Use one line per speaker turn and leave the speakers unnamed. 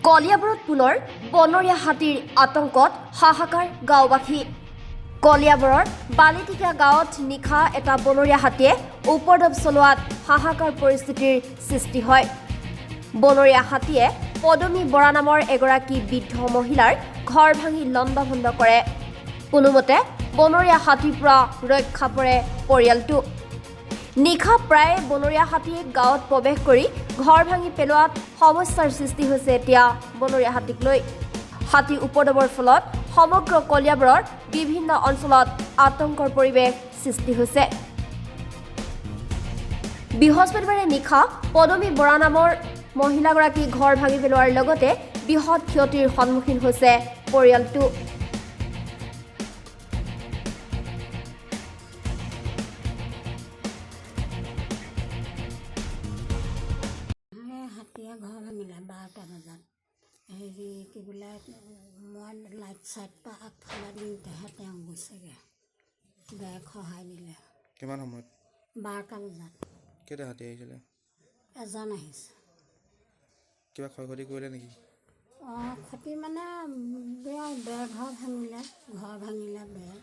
কলিয়াবৰত পুনৰ বনৰীয়া হাতীৰ আতংকত হাহাকাৰ গাঁওবাসী। কলিয়াবৰৰ বালিটিকা গাঁৱত নিশা এটা বনৰীয়া হাতীয়ে উপদ্ৰৱ চলোৱাত হাহাকাৰ পৰিস্থিতিৰ সৃষ্টি হয়। বনৰীয়া হাতীয়ে পদমী বৰা নামৰ এগৰাকী বৃদ্ধ মহিলাৰ ঘৰ ভাঙি লণ্ডভণ্ড কৰে। কোনোমতে বনৰীয়া হাতীৰ পৰা ৰক্ষা পৰে পৰিয়ালটো। নিশা প্ৰায়ে বনৰীয়া হাতীয়ে গাঁৱত প্ৰৱেশ কৰি ঘৰ ভাঙি পেলোৱাত সমস্যাৰ সৃষ্টি হৈছে। এতিয়া বনৰীয়া হাতীক লৈ হাতী উপদ্ৰৱৰ ফলত সমগ্ৰ কলিয়াবৰৰ বিভিন্ন অঞ্চলত আতংকৰ পৰিৱেশ সৃষ্টি হৈছে। বৃহস্পতিবাৰে নিশা পদমী বৰা নামৰ মহিলাগৰাকী ঘৰ ভাঙি পেলোৱাৰ লগতে বৃহৎ ক্ষতিৰ সন্মুখীন হৈছে পৰিয়ালটো।
হাতীয়ে ঘৰ ভাঙিলে 12টা বজাত। হেৰি কি বোলে, মই লাইট চাইট পৰা আগফালে দিওঁতেহে তেওঁ গৈছেগৈ, বেগ সহায় দিলে।
কিমান সময়ত?
12টা বজাত।
কেইটা হাতী আহিছিলে?
এজন আহিছে।
কিবা ক্ষয় ক্ষতি কৰিলে নেকি?
ক্ষতি মানে বেৰ ঘৰ ভাঙিলে, বেৰ